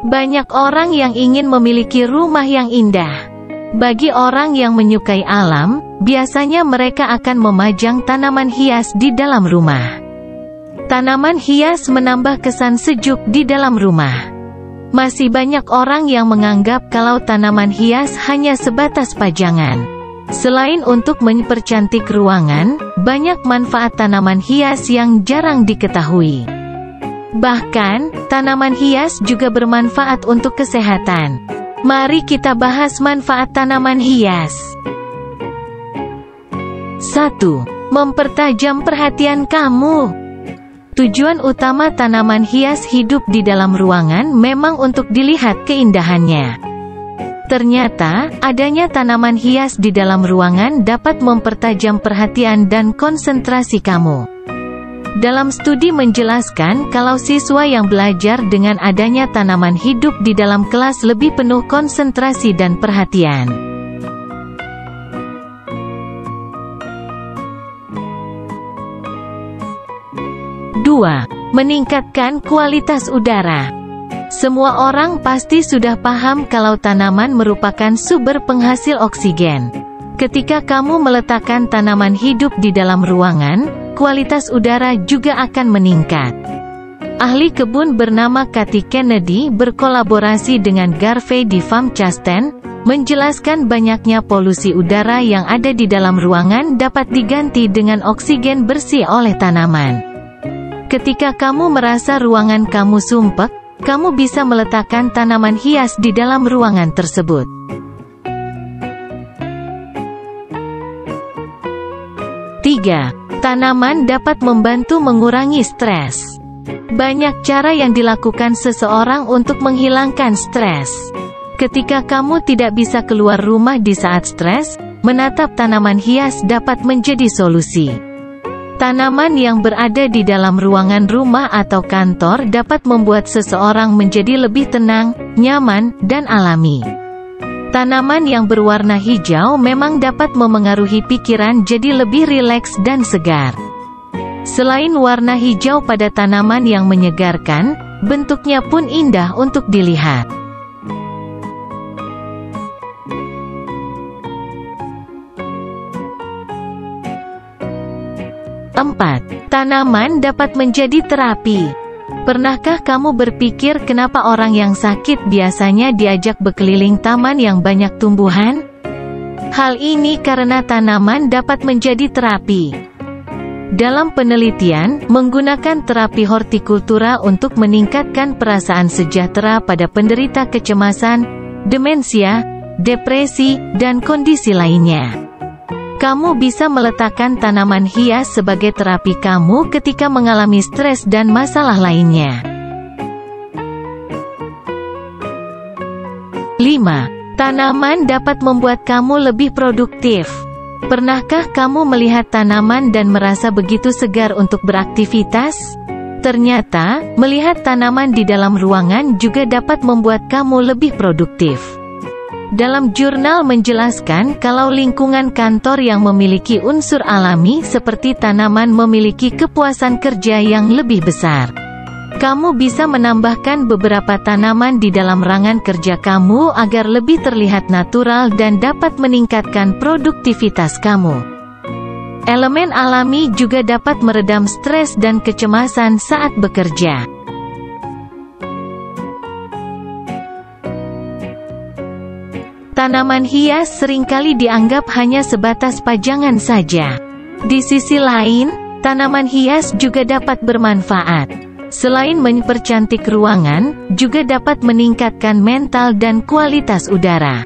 Banyak orang yang ingin memiliki rumah yang indah. Bagi orang yang menyukai alam, biasanya mereka akan memajang tanaman hias di dalam rumah. Tanaman hias menambah kesan sejuk di dalam rumah. Masih banyak orang yang menganggap kalau tanaman hias hanya sebatas pajangan. Selain untuk mempercantik ruangan, banyak manfaat tanaman hias yang jarang diketahui. Bahkan, tanaman hias juga bermanfaat untuk kesehatan. Mari kita bahas manfaat tanaman hias. 1. Mempertajam perhatian kamu. Tujuan utama tanaman hias hidup di dalam ruangan memang untuk dilihat keindahannya. Ternyata, adanya tanaman hias di dalam ruangan dapat mempertajam perhatian dan konsentrasi kamu. Dalam studi menjelaskan kalau siswa yang belajar dengan adanya tanaman hidup di dalam kelas lebih penuh konsentrasi dan perhatian. Dua, meningkatkan kualitas udara. Semua orang pasti sudah paham kalau tanaman merupakan sumber penghasil oksigen. Ketika kamu meletakkan tanaman hidup di dalam ruangan, kualitas udara juga akan meningkat. Ahli kebun bernama Kathy Kennedy berkolaborasi dengan Garvey di Farm Chasten, menjelaskan banyaknya polusi udara yang ada di dalam ruangan dapat diganti dengan oksigen bersih oleh tanaman. Ketika kamu merasa ruangan kamu sumpek, kamu bisa meletakkan tanaman hias di dalam ruangan tersebut. 3. Tanaman dapat membantu mengurangi stres. Banyak cara yang dilakukan seseorang untuk menghilangkan stres. Ketika kamu tidak bisa keluar rumah di saat stres, menatap tanaman hias dapat menjadi solusi. Tanaman yang berada di dalam ruangan rumah atau kantor dapat membuat seseorang menjadi lebih tenang, nyaman, dan alami. Tanaman yang berwarna hijau memang dapat memengaruhi pikiran jadi lebih rileks dan segar. Selain warna hijau pada tanaman yang menyegarkan, bentuknya pun indah untuk dilihat. 4. Tanaman dapat menjadi terapi. Pernahkah kamu berpikir kenapa orang yang sakit biasanya diajak berkeliling taman yang banyak tumbuhan? Hal ini karena tanaman dapat menjadi terapi. Dalam penelitian, menggunakan terapi hortikultura untuk meningkatkan perasaan sejahtera pada penderita kecemasan, demensia, depresi, dan kondisi lainnya. Kamu bisa meletakkan tanaman hias sebagai terapi kamu ketika mengalami stres dan masalah lainnya. 5. Tanaman dapat membuat kamu lebih produktif. Pernahkah kamu melihat tanaman dan merasa begitu segar untuk beraktivitas? Ternyata, melihat tanaman di dalam ruangan juga dapat membuat kamu lebih produktif. Dalam jurnal menjelaskan kalau lingkungan kantor yang memiliki unsur alami seperti tanaman memiliki kepuasan kerja yang lebih besar. Kamu bisa menambahkan beberapa tanaman di dalam ruangan kerja kamu agar lebih terlihat natural dan dapat meningkatkan produktivitas kamu. Elemen alami juga dapat meredam stres dan kecemasan saat bekerja. Tanaman hias seringkali dianggap hanya sebatas pajangan saja. Di sisi lain, tanaman hias juga dapat bermanfaat. Selain mempercantik ruangan, juga dapat meningkatkan mental dan kualitas udara.